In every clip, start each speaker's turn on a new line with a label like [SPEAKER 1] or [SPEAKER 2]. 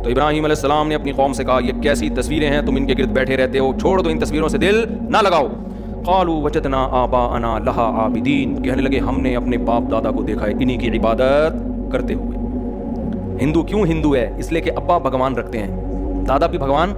[SPEAKER 1] تو ابراہیم علیہ السلام نے اپنی قوم سے کہا یہ کیسی تصویریں ہیں, تم ان کے گرد بیٹھے رہتے ہو, چھوڑ دو ان تصویروں سے دل نہ لگاؤ. قالوا وجدنا آباءنا لها عابدین, کہنے لگے ہم نے اپنے باپ دادا کو دیکھا ہے انہی کی عبادت کرتے ہوئے. ہندو کیوں ہندو ہے؟ اس لیے کہ ابا بھگوان رکھتے ہیں, دادا بھی بھگوان,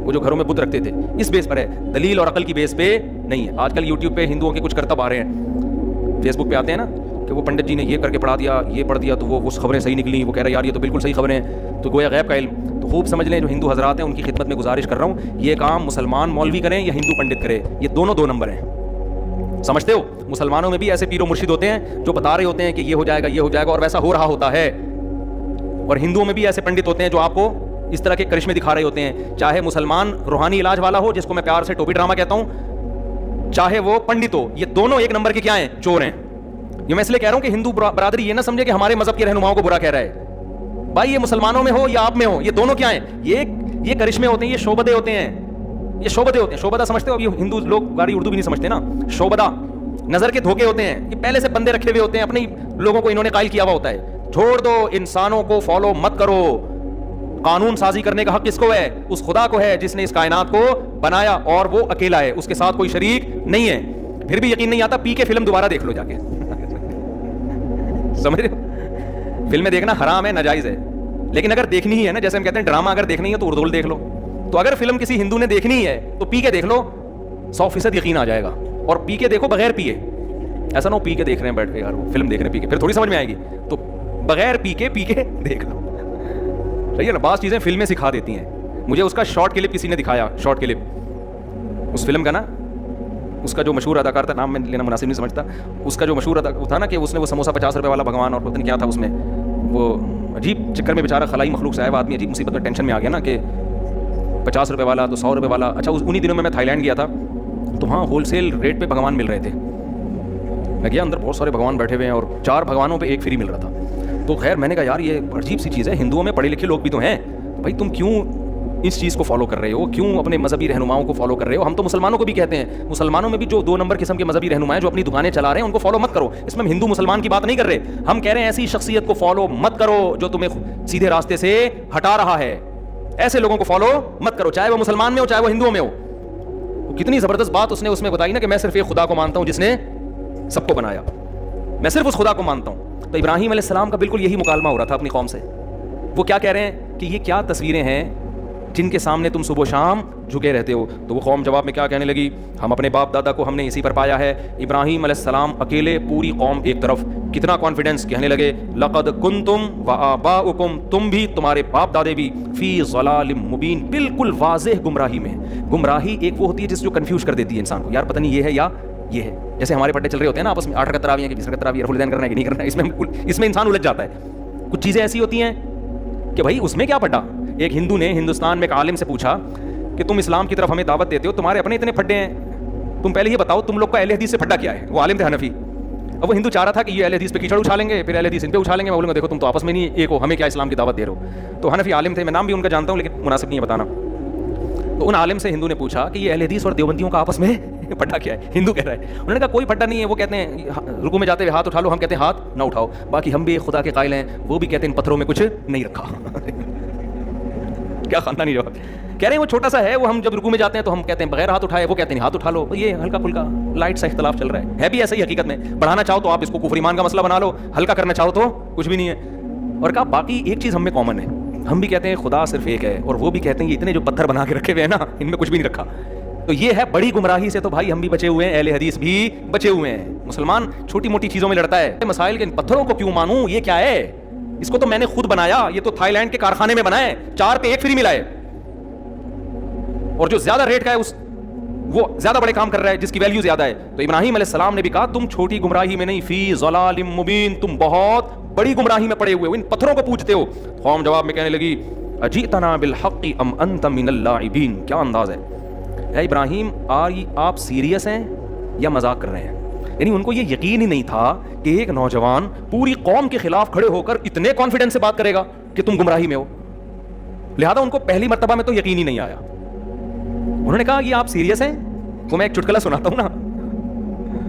[SPEAKER 1] وہ جو گھروں میں بت رکھتے تھے, اس بیس پر ہے, دلیل اور عقل کی بیس پہ نہیں ہے. آج کل یوٹیوب پہ ہندوؤں کے کچھ کرتب آ رہے ہیں, فیس بک پہ آتے ہیں نا کہ وہ پنڈت جی نے یہ کر کے پڑھا دیا, یہ پڑھ دیا تو وہ خبریں صحیح نکلیں, وہ کہہ رہے یار یہ تو بالکل صحیح خبریں ہیں, تو گویا غیب کا علم. تو خوب سمجھ لیں جو ہندو حضرات ہیں ان کی خدمت میں گزارش کر رہا ہوں, یہ کام مسلمان مولوی کریں یا ہندو پنڈت کرے, یہ دونوں دو نمبر ہیں. سمجھتے ہو؟ مسلمانوں میں بھی ایسے پیر و مرشد ہوتے ہیں جو بتا رہے ہوتے ہیں کہ یہ ہو جائے گا, یہ ہو جائے گا, اور ویسا ہو رہا ہوتا ہے. اور ہندوؤں میں بھی ایسے پنڈت ہوتے ہیں جو آپ کو اس طرح کے کرشمے دکھا رہے ہوتے ہیں, چاہے مسلمان روحانی علاج والا ہو جس کو میں پیار سے ٹوپی ڈرامہ کہتا ہوں, چاہے وہ پنڈت ہو, یہ دونوں ایک نمبر کے کیا ہیں؟ چور ہیں. یہ میں اس لیے کہہ رہا ہوں کہ ہندو برادری یہ نہ سمجھے کہ ہمارے مذہب کے رہنماؤں کو برا کہہ رہا ہے. بھائی یہ مسلمانوں میں ہو یا آپ میں ہو, یہ دونوں کیا ہیں؟ یہ کرشمے ہوتے ہیں, یہ شعبدے ہوتے ہیں, یہ شعبدے ہوتے ہیں. شعبدہ سمجھتے ہو؟ اب یہ ہندو لوگ گاڑی اردو بھی نہیں سمجھتے نا. شعبدہ نظر کے دھوکے ہوتے ہیں, یہ پہلے سے بندے رکھے ہوئے ہوتے ہیں, اپنے لوگوں کو انہوں نے قائل کیا ہوا ہوتا ہے. چھوڑ دو, انسانوں کو فالو مت کرو. قانون سازی کرنے کا حق کس کو ہے؟ اس خدا کو ہے جس نے اس کائنات کو بنایا, اور وہ اکیلا ہے, اس کے ساتھ کوئی شریک نہیں ہے. پھر بھی یقین نہیں آتا, پی کے فلم دوبارہ دیکھ لو جا کے. سمجھ رہے ہو؟ فلمیں دیکھنا حرام ہے, ناجائز ہے, لیکن اگر دیکھنی ہی ہے نا, جیسے ہم کہتے ہیں ڈرامہ اگر دیکھنی ہے تو اردو دیکھ لو. تو اگر فلم کسی ہندو نے دیکھنی ہے تو پی کے دیکھ لو, 100% یقین آ جائے گا. اور پی کے دیکھو بغیر پیے, ایسا نہ ہو پی کے دیکھ رہے ہیں بیٹھ کے, یار وہ فلم دیکھ رہے ہیں پی کے, پھر تھوڑی سمجھ میں آئے گی. تو بغیر پی کے دیکھ لو. صحیح ہے نا؟ بعض چیزیں فلمیں سکھا دیتی ہیں. مجھے اس کا شارٹ کلپ کسی نے دکھایا, شارٹ کلپ اس فلم کا نا, اس کا جو مشہور اداکار تھا, نام میں لینا مناسب نہیں سمجھتا, اس کا جو مشہور تھا نا کہ اس نے وہ سموسہ 50 روپے والا بھگوان اور پتہ نہیں کیا تھا اس میں, وہ عجیب چکر میں بیچارہ خلائی مخلوق سے آیا وہ آدمی, عجیب مصیبت میں ٹینشن میں آ گیا نا کہ 50 روپے والا تو 100 روپے والا. اچھا انہی دنوں میں تھائی لینڈ گیا تھا, تو وہاں ہول سیل ریٹ پہ بھگوان مل رہے تھے. میں گیا, اندر بہت سارے بھگوان بیٹھے ہوئے ہیں اور 4 بھگوانوں پہ 1 فری مل رہا تھا. تو خیر میں نے کہا یار یہ عجیب سی چیز ہے, ہندوؤں میں پڑھے لکھے لوگ بھی تو ہیں, بھائی تم کیوں اس چیز کو فالو کر رہے ہو, کیوں اپنے مذہبی رہنماؤں کو فالو کر رہے ہو؟ ہم تو مسلمانوں کو بھی کہتے ہیں, مسلمانوں میں بھی جو 2 نمبر قسم کے مذہبی رہنما ہیں جو اپنی دکانیں چلا رہے ہیں ان کو فالو مت کرو. اس میں ہم ہندو مسلمان کی بات نہیں کر رہے, ہم کہہ رہے ہیں ایسی شخصیت کو فالو مت کرو جو تمہیں سیدھے راستے سے ہٹا رہا ہے. ایسے لوگوں کو فالو مت کرو, چاہے وہ مسلمان میں ہو چاہے وہ ہندوؤں میں ہو. کتنی زبردست بات اس نے بتائی نا کہ میں صرف ایک خدا کو مانتا ہوں جس نے سب کو بنایا, میں صرف اس خدا کو مانتا ہوں. تو ابراہیم علیہ السلام کا بالکل یہی مکالمہ ہو رہا تھا اپنی قوم سے. وہ کیا کہہ رہے ہیں کہ یہ کیا تصویریں ہیں جن کے سامنے تم صبح و شام جھکے رہتے ہو؟ تو وہ قوم جواب میں کیا کہنے لگی, ہم اپنے باپ دادا کو ہم نے اسی پر پایا ہے. ابراہیم علیہ السلام اکیلے, پوری قوم ایک طرف. کتنا کانفیڈنس, کہنے لگے لقد کنتم وآباؤکم, تم بھی تمہارے باپ دادے بھی, فی ضلال مبین, بالکل واضح گمراہی میں. گمراہی ایک وہ ہوتی ہے جس جو کنفیوز کر دیتی ہے انسان کو, یار پتہ نہیں یہ ہے یا یہ ہے. جیسے ہمارے پٹے چل رہے ہوتے ہیں نا آپس میں, 8 رکعت تراویح ہے کہ 20 رکعت تراویح, رفع الدین کرنا ہے کہ نہیں کرنا ہے, اس میں انسان الجھ جاتا ہے. کچھ چیزیں ایسی ہوتی ہیں کہ بھائی اس میں کیا پڑا. ایک ہندو نے ہندوستان میں ایک عالم سے پوچھا کہ تم اسلام کی طرف ہمیں دعوت دیتے ہو, تمہارے اپنے اتنے پھڈے ہیں, تم پہلے یہ بتاؤ تم لوگ کا اہل حدیث سے پھڈا کیا ہے. وہ عالم تھے حنفی. اب وہ ہندو چاہ رہا تھا کہ یہ اہل حدیث پہ کیچڑ اچھالیں گے, پھر اہل حدیث ان پہ اچھالیں گے. میں بولوں گا دیکھو تم تو آپس میں نہیں ایک ہو, ہمیں کیا اسلام کی دعوت دے رہے ہو. تو حنفی عالم تھے, میں نام بھی ان کا جانتا ہوں لیکن مناسب نہیں ہے بتانا. تو ان عالم سے ہندو نے پوچھا کہ یہ اہل حدیث اور دیوبندیوں کا آپس میں پھڈا کیا ہے. ہندو کہہ رہا ہے, انہوں نے کہا کوئی پھڈا نہیں ہے. وہ کہتے ہیں رکوع میں جاتے ہوئے ہاتھ اٹھا لو, ہم کہتے ہیں ہاتھ نہ اٹھاؤ. باقی ہم بھی خدا کے قائل ہیں, وہ بھی کہتے ہیں ان پتھروں میں کچھ نہیں رکھا. کیا خاندانی جواب. کہہ رہے ہیں وہ چھوٹا سا ہے, وہ ہم جب رکوع میں جاتے ہیں تو ہم کہتے ہیں بغیر ہاتھ اٹھائے, وہ کہتے ہیں ہاتھ اٹھا لو. یہ ہلکا پھلکا لائٹ سا اختلاف چل رہا ہے بھی ایسا ہی حقیقت میں. بڑھانا چاہو تو آپ اس کو کفر ایمان کا مسئلہ بنا لو, ہلکا کرنا چاہو تو کچھ بھی نہیں ہے. اور کہا باقی ایک چیز ہم میں کامن ہے, ہم بھی کہتے ہیں خدا صرف ایک ہے, اور وہ بھی کہتے ہیں یہ اتنے جو پتھر بنا کے رکھے ہوئے ہیں نا ان میں کچھ بھی نہیں رکھا. تو یہ ہے بڑی گمراہی سے. تو بھائی ہم بھی بچے ہوئے ہیں, اہل حدیث بھی بچے ہوئے ہیں. مسلمان چھوٹی موٹی چیزوں میں لڑتا ہے, مسائل کے ان پتھروں کو کیوں مانوں, یہ کیا ہے, اس کو تو میں نے خود بنایا, یہ تو تھائی لینڈ کے کارخانے میں بنا ہے, 4 پہ 1 فری ملا ہے, اور جو زیادہ ریٹ کا ہے وہ زیادہ بڑے کام کر رہا ہے جس کی ویلیو زیادہ ہے. تو ابراہیم علیہ السلام نے بھی کہا تم چھوٹی گمراہی میں نہیں, فی ضلال مبین, تم بہت بڑی گمراہی میں پڑے ہوئے ہو, ان پتھروں کو پوجتے ہو. قوم جواب میں کہنے لگی اجئتنا بالحق ام انت من اللاعبین. کیا انداز ہے, اے ابراہیم آپ سیریس ہیں یا مذاق کر رہے ہیں. یعنی ان کو یہ یقین ہی نہیں تھا کہ ایک نوجوان پوری قوم کے خلاف کھڑے ہو کر اتنے کانفیڈنس سے بات کرے گا کہ تم گمراہی میں ہو. لہذا ان کو پہلی مرتبہ میں تو یقین ہی نہیں آیا. انہوں نے کہا یہ آپ سیریس ہیں. وہ میں ایک چٹکلا سناتا ہوں نا,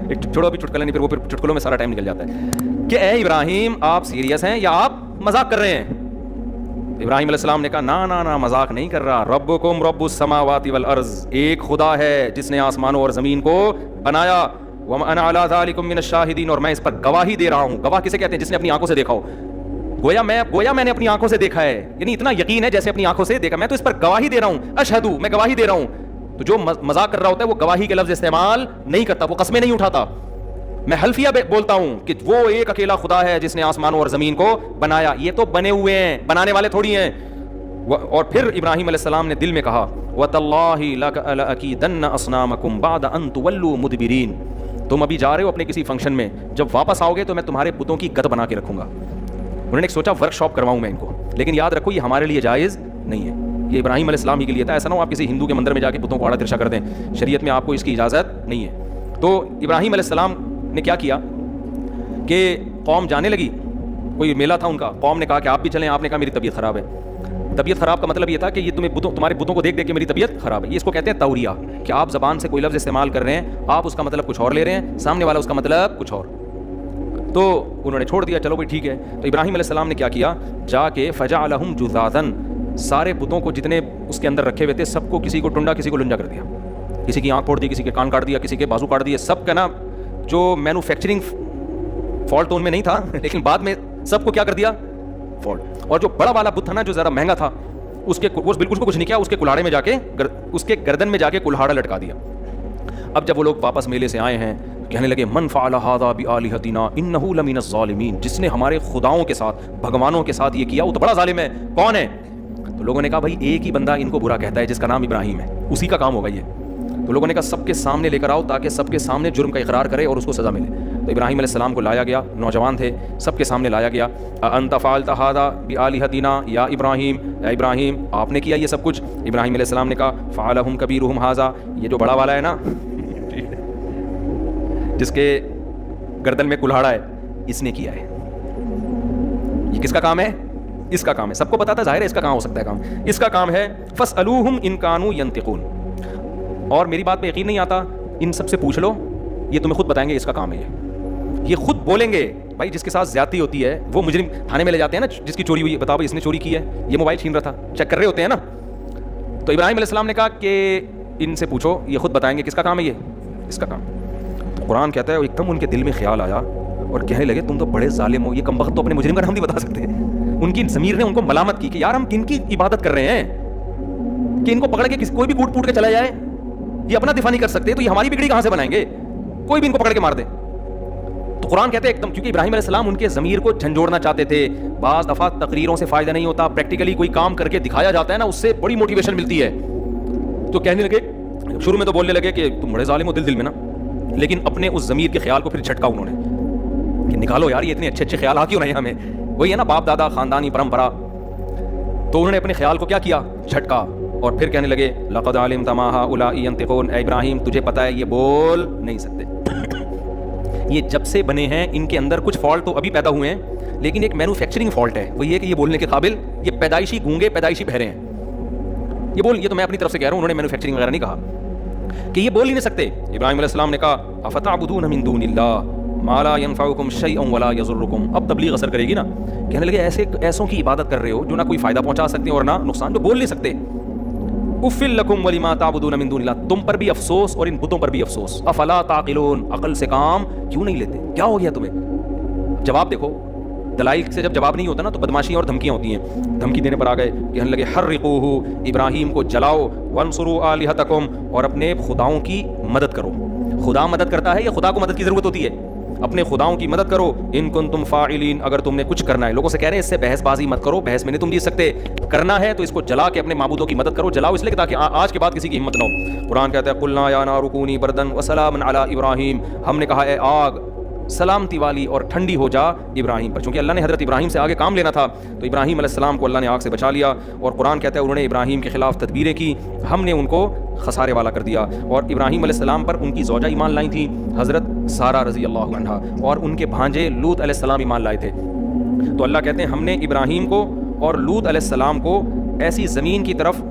[SPEAKER 1] ایک چھوڑو ابھی چٹکلا نہیں, پھر وہ پھر چٹکلوں میں سارا ٹائم نکل جاتا ہے, کہ اے ابراہیم آپ سیریس ہیں یا آپ مذاق کر رہے ہیں. ابراہیم علیہ السلام نے کہا نا نا نا مذاق نہیں کر رہا, ربکم رب السماوات والارض, ایک خدا ہے جس نے آسمانوں اور زمین کو بنایا, وانا علی ذالکم من الشاہدین, اور میں اس پر گواہی دے رہا ہوں. گواہ کسے کہتے ہیں؟ جس نے اپنی آنکھوں سے دیکھا ہو. گویا میں نے اپنی آنکھوں سے دیکھا ہے, یعنی اتنا یقین ہے جیسے اپنی آنکھوں سے دیکھا, میں تو اس پر گواہی دے رہا ہوں. اشہدو, میں گواہی دے رہا ہوں. تو جو مذاق کر رہا ہوتا ہے وہ گواہی کے لفظ استعمال نہیں کرتا, وہ قسمیں نہیں اٹھاتا. میں حلفیہ بولتا ہوں کہ وہ ایک اکیلا خدا ہے جس نے آسمانوں اور زمین کو بنایا. یہ تو بنے ہوئے ہیں, بنانے والے تھوڑی ہیں. اور پھر ابراہیم علیہ السلام نے دل میں کہا وَتَاللَّهِ لَأَكِيدَنَّ أَصْنَامَكُمْ بَعْدَ أَن تُوَلُّوا مُدْبِرِينَ, تم ابھی جا رہے ہو اپنے کسی فنکشن میں, جب واپس آؤ گے تو میں تمہارے بتوں کی گد بنا کے رکھوں گا. انہوں نے ایک سوچا ورک شاپ کرواؤں میں ان کو, لیکن یاد رکھو یہ ہمارے لیے جائز نہیں ہے, یہ ابراہیم علیہ السلام ہی کے لیے تھا. ایسا نہ ہو آپ کسی ہندو کے مندر میں جا کے بتوں کو آڑا ترشا کر دیں, شریعت میں آپ کو اس کی اجازت نہیں ہے. تو ابراہیم علیہ السلام نے کیا کیا کہ قوم جانے لگی, کوئی میلہ تھا ان کا, قوم نے کہا کہ آپ بھی چلیں. آپ نے کہا میری طبیعت خراب ہے. طبیعت خراب کا مطلب یہ تھا کہ یہ تمہارے بتوں کو دیکھ دیکھ کے میری طبیعت خراب ہے. یہ اس کو کہتے ہیں توریہ, کہ آپ زبان سے کوئی لفظ استعمال کر رہے ہیں, آپ اس کا مطلب کچھ اور لے رہے ہیں, سامنے والا اس کا مطلب کچھ اور. تو انہوں نے چھوڑ دیا, چلو بھائی ٹھیک ہے. تو ابراہیم علیہ السلام نے کیا کیا, جا کے فجعلہم جذاذا, سارے بتوں کو جتنے اس کے اندر رکھے ہوئے تھے سب کو, کسی کو ٹنڈا کسی کو لنجا کر دیا, کسی کی آنکھ پھوڑ دی, کسی کے کان کاٹ دیا, کسی کے بازو کاٹ دیے. سب کا نا جو مینوفیکچرنگ فالٹ ان میں نہیں تھا, لیکن بعد میں سب کو کیا کر دیا, فالٹ. اور جو بڑا والا بت تھا نا جو ذرا مہنگا تھا, اس کے وہ بالکل کچھ نہیں کیا, اس کے کلاڑے میں جا کے اس کے گردن میں جا کے کلہاڑا لٹکا دیا. اب جب وہ لوگ واپس میلے سے آئے ہیں کہنے لگے من فعل هذا بآلهتنا انه لمن الظالمین, جس نے ہمارے خداؤں کے ساتھ, بھگوانوں کے ساتھ یہ کیا وہ تو بڑا ظالم ہے. کون ہے؟ تو لوگوں نے کہا بھائی ایک ہی بندہ ان کو برا کہتا ہے جس کا نام ابراہیم ہے, اسی کا کام ہوگا یہ. تو لوگوں نے کہا سب کے سامنے لے کر آؤ تاکہ سب کے سامنے جرم کا اقرار کرے اور اس کو سزا ملے. تو ابراہیم علیہ السلام کو لایا گیا, نوجوان تھے, سب کے سامنے لایا گیا. انت فعلت هذا بآلهتنا یا ابراہیم, اے ابراہیم آپ نے کیا یہ سب کچھ؟ ابراہیم علیہ السلام نے کہا فعلهم کبیرهم هذا, یہ جو بڑا والا ہے نا جس کے گردن میں کلہاڑا ہے, اس نے کیا ہے. یہ کس کا کام ہے؟ اس کا کام ہے. سب کو پتا تھا, ظاہر ہے اس کا کہاں ہو سکتا ہے کام, اس کا کام ہے. فاسألوہم ان کانوا ینطقون, اور میری بات پہ یقین نہیں آتا ان سب سے پوچھ لو, یہ تمہیں خود بتائیں گے اس کا کام ہے. یہ خود بولیں گے. بھائی جس کے ساتھ زیادتی ہوتی ہے وہ مجرم تھانے میں لے جاتے ہیں نا, جس کی چوری ہوئی ہے, بتاؤ اس نے چوری کی ہے, یہ موبائل چھین رہا تھا, چیک کر رہے ہوتے ہیں نا. تو ابراہیم علیہ السلام نے کہا کہ ان سے پوچھو, یہ خود بتائیں گے کس کا کام ہے, یہ اس کا کام. تو قرآن کہتا ہے ایک دم ان کے دل میں خیال آیا اور کہنے لگے تم تو بڑے ظالم ہو, یہ کمبخت تو اپنے مجرم کا نام نہیں بتا سکتے. ان کی ضمیر نے ان کو ملامت کی کہ یار ہم کن کی عبادت کر رہے ہیں کہ ان کو پکڑ کے کوئی بھی کوٹ پوٹ کے چلا جائے, یہ اپنا دفاع نہیں کر سکتے, تو یہ ہماری بگڑی کہاں سے بنائیں گے, کوئی بھی ان کو پکڑ کے مار دے. تو قرآن کہتے ہیں ایک دم, کیونکہ ابراہیم علیہ السلام ان کے ضمیر کو جھنجھوڑنا چاہتے تھے. بعض دفعہ تقریروں سے فائدہ نہیں ہوتا, پریکٹیکلی کوئی کام کر کے دکھایا جاتا ہے نا, اس سے بڑی موٹیویشن ملتی ہے. تو کہنے لگے, شروع میں تو بولنے لگے کہ تم بڑے ظالم ہو دل میں نا, لیکن اپنے اس ضمیر کے خیال کو پھر جھٹکا انہوں نے کہ نکالو یار, یہ اتنے اچھے اچھے خیال کیوں نہیں ہمیں, وہی ہے نا باپ دادا خاندانی پرمپرا. تو انہوں نے اپنے خیال کو کیا جھٹکا, اور پھر کہنے لگے لقد علمت ما هؤلاء ينطقون, اے ابراہیم تجھے پتہ ہے یہ بول نہیں سکتے. یہ جب سے بنے ہیں ان کے اندر کچھ فالٹ تو ابھی پیدا ہوئے ہیں, لیکن ایک مینوفیکچرنگ فالٹ ہے, وہ یہ کہ یہ بولنے کے قابل, یہ پیدائشی گونگے پیدائشی بہرے ہیں. یہ تو میں اپنی طرف سے کہہ رہا ہوں, انہوں نے مینوفیکچرنگ وغیرہ نہیں کہا کہ یہ بول ہی نہیں سکتے. ابراہیم علیہ السلام نے کہا افتعبدون من دون اللہ ما لا ينفعكم شيئا ولا يضركم, اب تبلیغ اثر کرے گی نا. کہنے لگے ایسوں کی عبادت کر رہے ہو جو نہ کوئی فائدہ پہنچا سکتے ہیں اور نہ نقصان, جو بول نہیں سکتے. افل لکم ولما تعبدون من دون اللہ, تم پر بھی افسوس اور ان بتوں پر بھی افسوس. افلا تعقلون, عقل سے کام کیوں نہیں لیتے, کیا ہو گیا تمہیں؟ جواب دیکھو, دلائل سے جب جواب نہیں ہوتا نا تو بدماشیاں اور دھمکیاں ہوتی ہیں. دھمکی دینے پر آ گئے, کہنے لگے حرقوہ, ابراہیم کو جلاؤ, وانصروا آلہتکم, اور اپنے خداؤں کی مدد کرو. خدا مدد کرتا ہے یا خدا کو مدد کی ضرورت ہوتی ہے؟ اپنے خداؤں کی مدد کرو. ان کنتم فاعلین, اگر تم نے کچھ کرنا ہے. لوگوں سے کہہ رہے ہیں اس سے بحث بازی مت کرو, بحث میں نہیں تم جیت سکتے, کرنا ہے تو اس کو جلا کے اپنے معبودوں کی مدد کرو. جلاؤ اس لیے تاکہ آج کے بعد کسی کی ہمت نہ ہو. قرآن کہتا ہے قلنا یا نار کونی بردن وسلاما علی ابراہیم, ہم نے کہا اے آگ سلامتی والی اور ٹھنڈی ہو جا ابراہیم پر. چونکہ اللہ نے حضرت ابراہیم سے آگے کام لینا تھا تو ابراہیم علیہ السلام کو اللہ نے آگ سے بچا لیا. اور قرآن کہتا ہے انہوں نے ابراہیم کے خلاف تدبیریں کی, ہم نے ان کو خسارے والا کر دیا. اور ابراہیم علیہ السلام پر ان کی زوجہ ایمان لائی تھی حضرت سارہ رضی اللہ عنہا, اور ان کے بھانجے لوط علیہ السلام ایمان لائے تھے. تو اللہ کہتے ہیں ہم نے ابراہیم کو اور لوط علیہ السلام کو ایسی زمین کی طرف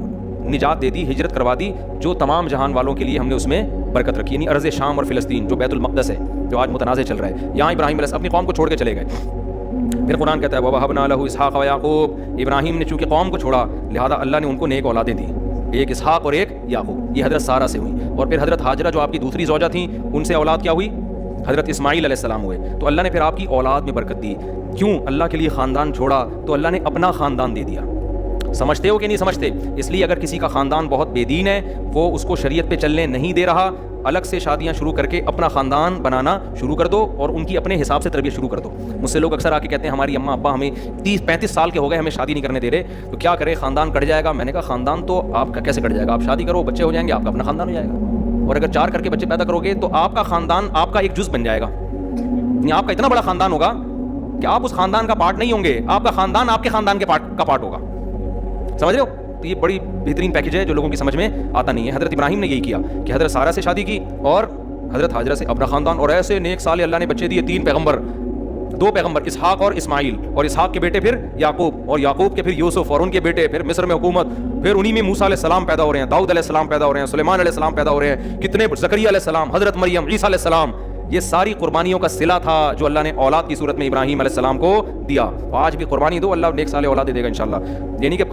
[SPEAKER 1] نجات دے دی, ہجرت کروا دی جو تمام جہان والوں کے لیے ہم نے اس میں برکت رکھی, یعنی ارض شام اور فلسطین جو بیت المقدس ہے جو آج متنازع چل رہا ہے. یہاں ابراہیم علیہ السلام اپنی قوم کو چھوڑ کے چلے گئے. پھر قرآن کہتا ہے وَوَهَبْنَا لَهُ إِسْحَاقَ وَيَعْقُوبَ، ابراہیم نے چونکہ قوم کو چھوڑا لہذا اللہ نے ان کو نیک اولادیں دیں، ایک اسحاق اور ایک یعقوب، یہ حضرت سارہ سے ہوئی، اور پھر حضرت ہاجرہ جو آپ کی دوسری زوجہ تھیں ان سے اولاد کیا ہوئی؟ حضرت اسماعیل علیہ السلام ہوئے۔ تو اللہ نے پھر آپ کی اولاد میں برکت دی۔ کیوں؟ اللہ کے لیے خاندان چھوڑا تو اللہ نے اپنا خاندان دے دیا۔ سمجھتے ہو کہ نہیں سمجھتے؟ اس لیے اگر کسی کا خاندان بہت بے دین ہے، وہ اس کو شریعت پہ چلنے نہیں دے رہا، الگ سے شادیاں شروع کر کے اپنا خاندان بنانا شروع کر دو اور ان کی اپنے حساب سے تربیت شروع کر دو۔ مجھ سے لوگ اکثر آ کے کہتے ہیں ہماری اماں ابا ہمیں 30-35 سال کے ہو گئے، ہمیں شادی نہیں کرنے دے رہے، تو کیا کرے، خاندان کٹ جائے گا۔ میں نے کہا خاندان تو آپ کا کیسے کٹ جائے گا؟ آپ شادی کرو، بچے ہو جائیں گے، آپ کا اپنا خاندان ہو جائے گا، اور اگر 4 کر کے بچے پیدا کرو گے تو آپ کا خاندان آپ کا ایک جز بن جائے گا، یعنی آپ کا اتنا بڑا خاندان ہوگا کہ آپ اس خاندان کا پارٹ نہیں ہوں گے، آپ کا خاندان آپ کے خاندان کے پارٹ ہوگا۔ سمجھ رہے ہو؟ تو یہ بڑی بہترین پیکج ہے جو لوگوں کی سمجھ میں آتا نہیں ہے۔ حضرت ابراہیم نے یہی کیا کہ حضرت سارہ سے شادی کی اور حضرت ہاجرہ سے اپنا خاندان، اور ایسے نیک سالے اللہ نے بچے دیے، 3 پیغمبر، 2 پیغمبر اسحاق اور اسماعیل، اور اسحاق کے بیٹے پھر یعقوب، اور یعقوب کے پھر یوسف، اور ان کے بیٹے پھر مصر میں حکومت، پھر انہی میں موسیٰ علیہ السلام پیدا ہو رہے ہیں، داؤد علیہ السلام پیدا ہو رہے ہیں، سلیمان علیہ السلام پیدا ہو رہے ہیں، کتنے، زکریا علیہ السلام، حضرت مریم، عیسیٰ علیہ السلام۔ یہ ساری قربانیوں کا صلہ تھا جو اللہ نے اولاد کی صورت میں ابراہیم علیہ السلام کو دیا۔ آج بھی قربانی دو، اللہ نیک سالے اولاد دے گا انشاءاللہ۔ یعنی کہ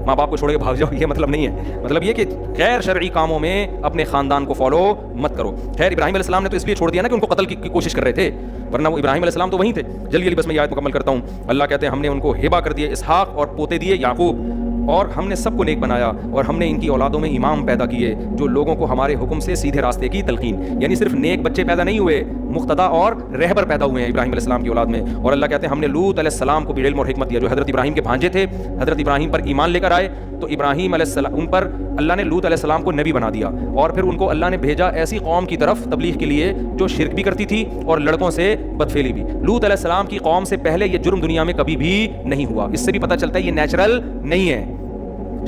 [SPEAKER 1] ماں باپ کو چھوڑ کے بھاگ جاؤ، یہ مطلب نہیں ہے، مطلب یہ کہ غیر شرعی کاموں میں اپنے خاندان کو فالو مت کرو۔ خیر ابراہیم علیہ السلام نے تو اس لیے چھوڑ دیا نا کہ ان کو قتل کی کوشش کر رہے تھے، ورنہ وہ ابراہیم علیہ السلام تو وہیں تھے۔ جلدی بس میں یہ آیت مکمل کرتا ہوں۔ اللہ کہتے ہیں ہم نے ان کو ہبہ کر دیے اسحاق اور پوتے دیے یعقوب، اور ہم نے سب کو نیک بنایا، اور ہم نے ان کی اولادوں میں امام پیدا کیے جو لوگوں کو ہمارے حکم سے سیدھے راستے کی تلقین، یعنی صرف نیک بچے پیدا نہیں ہوئے، مقتدا اور رہبر پیدا ہوئے ہیں ابراہیم علیہ السلام کی اولاد میں۔ اور اللہ کہتے ہیں ہم نے لوط علیہ السلام کو بھی علم اور حکمت دیا، جو حضرت ابراہیم کے بھانجے تھے، حضرت ابراہیم پر ایمان لے کر آئے، تو ابراہیم علیہ السلام ان پر اللہ نے لوط علیہ السلام کو نبی بنا دیا، اور پھر ان کو اللہ نے بھیجا ایسی قوم کی طرف تبلیغ کے لیے جو شرک بھی کرتی تھی اور لڑکوں سے بدفعلی بھی۔ لوط علیہ السلام کی قوم سے پہلے یہ جرم دنیا میں کبھی بھی نہیں ہوا۔ اس سے بھی پتہ چلتا ہے یہ نیچرل نہیں ہے،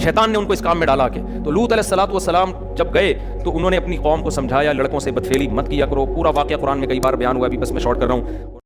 [SPEAKER 1] شیطان نے ان کو اس کام میں ڈالا کے۔ تو لوط علیہ السلام جب گئے تو انہوں نے اپنی قوم کو سمجھایا لڑکوں سے بدفعلی مت کیا کرو۔ پورا واقعہ قرآن میں کئی بار بیان ہوا، ابھی بس میں شارٹ کر رہا ہوں۔